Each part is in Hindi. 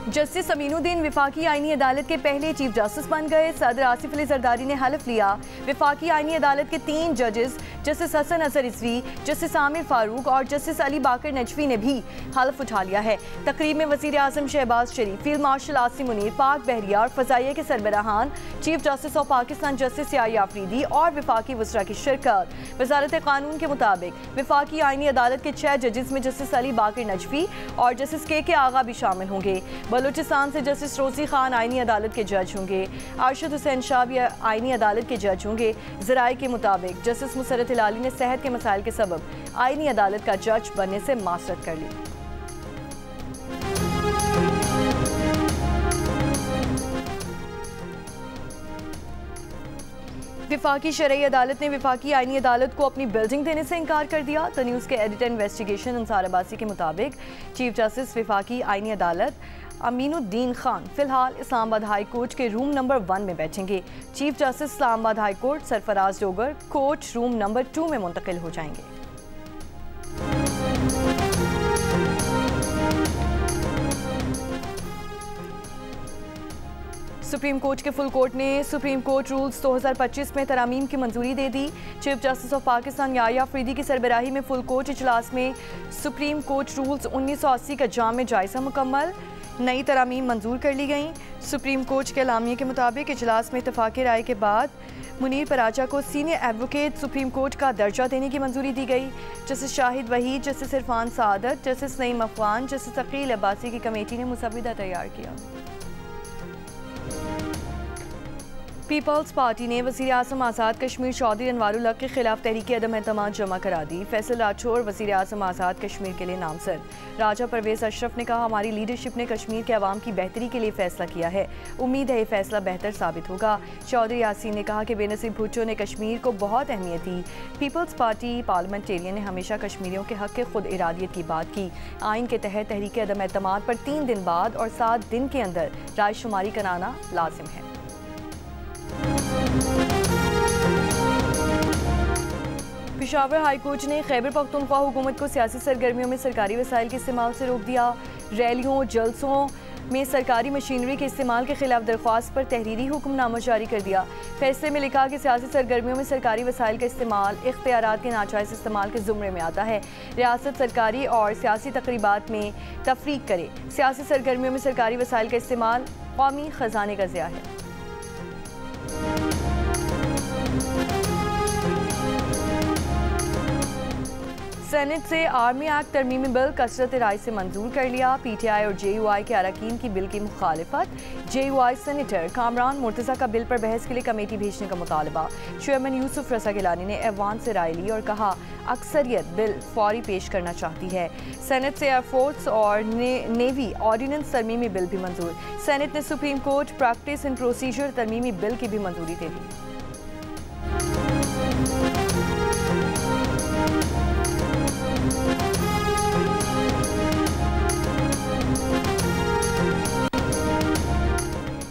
जस्टिस अमीनुद्दीन वफाकी आईनी अदालत के पहले चीफ जस्टिस बन गए। सदर आसिफ अली जरदारी ने हलफ लिया। वफाकी आईनी अदालत के 3 जजेस जस्टिस हसन अजहर रिजवी, जस्टिस आमिर फारूक और जस्टिस अली बाकर नजवी ने भी हलफ उठा लिया है। तकरीब में वज़ीर आज़म शहबाज शरीफ, फील्ड मार्शल आसिम मुनीर, पाक बहरिया और फ़ज़ाइया के सरबराहान, chief justice of Pakistan justice Yahya Afridi और वफाकी वज़रा की शिरकत। वज़ारत कानून के मुताबिक वफाकी आईनी अदालत के 6 जजेस में जस्टिस अली बाकर नजवी और जस्टिस के आगा भी शामिल होंगे। बलूचिस्तान से जस्टिस रोज़ी खान आईनी अदालत के जज होंगे। अरशद हुसैन शाह भी आईनी अदालत के जज होंगे। ज़राए के मुताबिक जस्टिस मुसरत हिलाली ने सेहत के मसाइल के सबब आईनी अदालत का जज बनने से मासरत कर ली। वफाकी शरई अदालत ने वफाकी आईनी अदालत को अपनी बिल्डिंग देने से इनकार कर दिया। द न्यूज़ के एडिटर इन्वेस्टिगेशन अंसार अब्बासी के मुताबिक चीफ जस्टिस वफाकी आईनी अदालत अमीनुद्दीन खान फिलहाल इस्लामाबाद हाई कोर्ट के रूम नंबर 1 में बैठेंगे। Chief justice Islamabad high court Sarfaraz Dogar court room number 2 में मुंतकिल हो जाएंगे। सुप्रीम कोर्ट के फुल कोर्ट ने सुप्रीम कोर्ट रूल्स 2025 में तरामीम की मंजूरी दे दी। Chief justice of Pakistan Yahya Afridi की सरबराही में फुल कोर्ट इजलास में सुप्रीम कोर्ट रूल्स 1980 का जाम जायजा मुकम्मल, नई तरामीम मंजूर कर ली गई। सुप्रीम कोर्ट के अलामिया के मुताबिक इजलास में इत्तफाक़ी राय के बाद मुनीर पराचा को सीनियर एडवोकेट सुप्रीम कोर्ट का दर्जा देने की मंजूरी दी गई। जस्टिस शाहिद वहीद, जस्टिस इरफान सादत, जस्टिस नईम अफगान, जस्टिस अकील अब्बासी की कमेटी ने मुसविदा तैयार किया। पीपल्स पार्टी ने वज़ीर आज़म आज़ाद कश्मीर चौधरी अनवारुल हक के खिलाफ तहरीक अदम एतमाद जमा करा दी। फैसल राठौर वज़ीर आज़म आज़ाद कश्मीर के लिए नामजद। राजा परवेज़ अशरफ ने कहा, हमारी लीडरशिप ने कश्मीर के अवाम की बेहतरी के लिए फैसला किया है, उम्मीद है ये फैसला बेहतर साबित होगा। चौधरी यासीन ने कहा कि बेनज़ीर भुट्टो ने कश्मीर को बहुत अहमियत दी। पीपल्स पार्टी पार्लियामेंटेरियन ने हमेशा कश्मीरियों के हक़ के खुद इरादियत की बात की। आइन के तहत तहरीक अदम एतमाद पर 3 दिन बाद और 7 दिन के अंदर रायशुमारी कराना लाजिम है। पेशावर हाई कोर्ट ने खैबर पख्तूनख्वा हुकूमत को सियासी सरगर्मियों में सरकारी वसाइल के इस्तेमाल से रोक दिया। रैलियों जलसों में सरकारी मशीनरी के इस्तेमाल के खिलाफ दरख्वास्त पर तहरीरी हुक्मनामा जारी कर दिया। फैसले में लिखा कि सियासी सरगर्मियों में सरकारी वसाइल का इस्तेमाल इख्तियारात के नाजायज़ इस्तेमाल के ज़ुमरे में आता है। रियासत सरकारी और सियासी तकरीबात में तफरीक करे। सियासी सरगर्मियों में सरकारी वसाइल का इस्तेमाल कौमी ख़जाने का ज़िया है। सेनेट से आर्मी एक्ट तरमीमी बिल कसरत राय से मंजूर कर लिया। PTI और JUI के अरकान की बिल की मुखालिफत। JUI सेनेटर कामरान मुर्तज़ा का बिल पर बहस के लिए कमेटी भेजने का मुतालबा। चेयरमैन यूसुफ रज़ा गिलानी ने ऐवान से राय ली और कहा, अक्सरियत बिल फौरी पेश करना चाहती है। सेनेट से एयरफोर्स और नेवी ऑर्डिनेंस तरमीमी बिल भी मंजूर। सेनेट ने supreme court practice and procedure तरमीमी बिल की भी मंजूरी दे दी।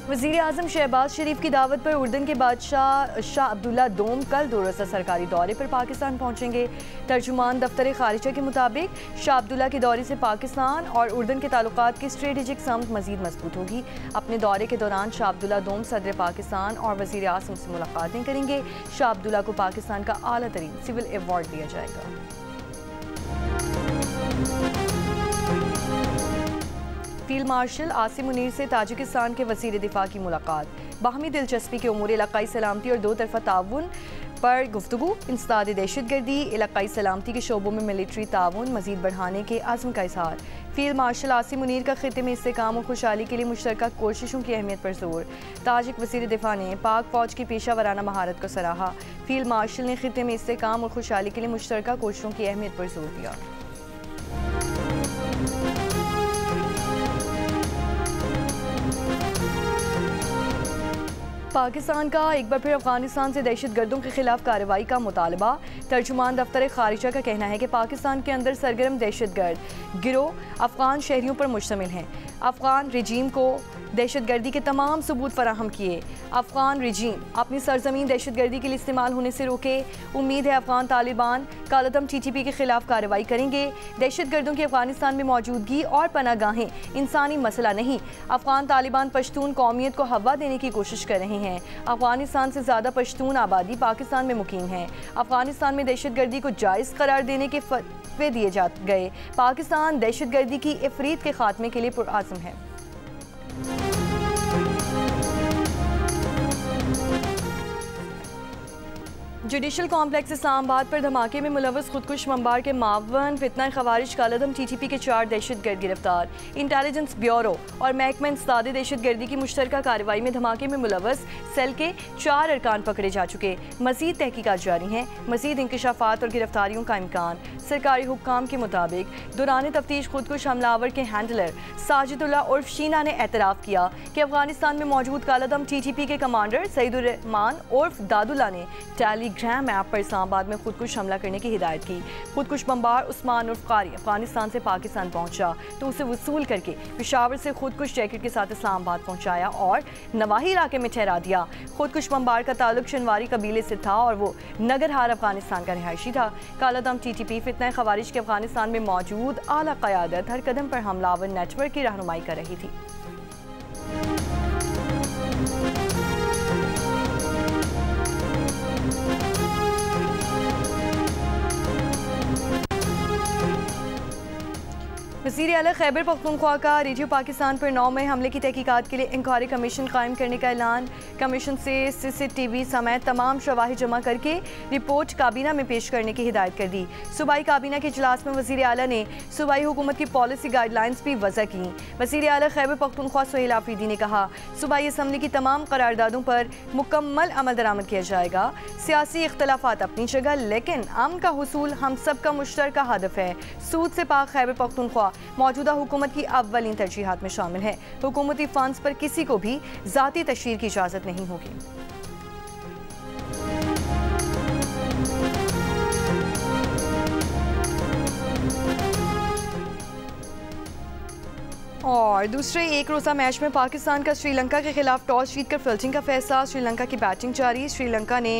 वज़ीर आज़म शहबाज शरीफ की दावत पर उर्दन के बादशाह शाह अब्दुल्ला दोम कल 2 रोज़ा सरकारी दौरे पर पाकिस्तान पहुँचेंगे। तर्जुमान दफ्तर खारिजा के मुताबिक शाह अब्दुल्ला के दौरे से पाकिस्तान और उर्दन के ताल्लुकात की स्ट्रेटेजिक समत मज़ीद मजबूत होगी। अपने दौरे के दौरान शाह अब्दुल्ला दोम सदर पाकिस्तान और वज़ीर आज़म से मुलाकातें करेंगे। शाह अब्दुल्ला को पाकिस्तान का आला तरीन सिविल अवार्ड दिया जाएगा। फील्ड मार्शल आसिम मुनीर से ताजिकिस्तान के वज़ीर दिफा की मुलाकात। बाहमी दिलचस्पी के उमूर इलाक़ाई सलामती और 2 तरफ़ा ताउन पर गुफ्तगू। इंसदाद दहशतगर्दी, इलाक़ाई सलामती के शोबों में मिलिट्री ताउन मज़ीद बढ़ाने के आज़म का इज़हार। फील्ड मार्शल आसिम मुनीर का खित्ते में इस्तेकाम और खुशहाली के लिए मुश्तरका कोशिशों की अहमियत पर जोर। ताजिक वज़ीर दिफा ने पाक फ़ौज की पेशा वराना महारत को सराहा। फील्ड मार्शल ने खित्ते में इस्तेकाम और खुशहाली के लिए मुश्तरका कोशिशों की अहमियत पर जोर दिया। पाकिस्तान का एक बार फिर अफगानिस्तान से दहशतगर्दों के खिलाफ कार्रवाई का मुतालबा। तर्जुमान दफ्तर खारिजा का कहना है कि पाकिस्तान के अंदर सरगर्म दहशतगर्द गिरोह अफगान शहरियों पर मुश्तमिल हैं। अफगान रजीम को दहशतगर्दी के तमाम सबूत फराहम किए। अफगान रजीम अपनी सरजमीन दहशतगर्दी के लिए इस्तेमाल होने से रोके। उम्मीद है अफगान तालिबान कालदम TTP के खिलाफ कार्रवाई करेंगे। दहशतगर्दों की अफगानिस्तान में मौजूदगी और पनागाहें इंसानी मसला नहीं। अफगान तालिबान पश्तून कौमियत को हवा देने की कोशिश कर रहे हैं। अफगानिस्तान से ज़्यादा पश्तून आबादी पाकिस्तान में मुकीम है। अफगानिस्तान में दहशतगर्दी को जायज़ करार देने के फतवे दिए जा गए। पाकिस्तान दहशतगर्दी की इफरीत के खात्मे के लिए पुरआज़म है। जुडिशल कॉम्प्लेक्स इस्लामाबाद पर धमाके में मुलव्वस खुदकुश बमबार के मावन फितना खवारिज कालदम TTP के 4 दहशतगर्द गिरफ्तार। इंटेलिजेंस ब्यूरो और महकमा इंसदाद दहशतगर्दी की मुश्तरका कार्रवाई में धमाके में मुलव्वस सेल के 4 अरकान पकड़े जा चुके। मजीद तहकीकात जारी हैं। मजीद इंकशाफात और गिरफ्तारियों का इम्कान। सरकारी हुक्काम के मुताबिक दौरान तफ्तीश खुदकुश हमलावर के हैंडलर साजिदुल्लाह उर्फ शीना ने एतराफ़ किया कि अफगानिस्तान में मौजूद कालदम TTP के कमांडर सईदुर रहमान उर्फ दादुल्ला ने टेलीग्राम ऐप पर इस्लामाबाद में खुदकुश हमला करने की हिदायत की। खुदकुश बमबार उस्मान उर्फ कारी अफगानिस्तान से पाकिस्तान पहुंचा तो उसे वसूल करके पेशावर से खुदकुश जैकेट के साथ इस्लामाबाद पहुंचाया और नवाही इलाके में ठहरा दिया। खुदकुश बमबार का ताल्लुक शनवारी कबीले से था और वो नगरहार अफगानिस्तान का रिहायशी था। कालादम TTP फितना खवारिज के अफगानिस्तान में मौजूद आला क़यादत हर कदम पर हमलावर नेटवर्क की रहनुमाई कर रही थी। वज़ीर आला खैबर पख्तूनख्वा का रेडियो पाकिस्तान पर 9 मई हमले की तहकीकात के लिए इंक्वायरी कमीशन कायम करने का ऐलान। कमीशन से CCTV समेत तमाम शवाहिद जमा करके रिपोर्ट काबीना में पेश करने की हिदायत कर दी। सूबाई काबीना के इजलास में वज़ीर आला ने सूबाई हुकूमत की पॉलिसी गाइडलाइंस भी वज़ा की। वज़ीर आला खैबर पख्तूनख्वा सुहेल आफरीदी ने कहा, सूबाई असम्बली की तमाम करारदादों पर मुकम्मल अमल दरामद किया जाएगा। सियासी इख्तलाफात अपनी जगह, लेकिन अमन का हुसूल हम सब का मुश्तरका हदफ है। सूद से पाक खैबर पख्तूनख्वा मौजूदा हुकूमत की अव्वलीन तरजीहात में शामिल है। हुकूमती फंड्स पर किसी को भी ज़ाती तशहीर की इजाज़त नहीं होगी। और दूसरे एक रोज़ा मैच में पाकिस्तान का श्रीलंका के खिलाफ टॉस जीतकर फील्डिंग का फैसला। श्रीलंका की बैटिंग जारी। श्रीलंका ने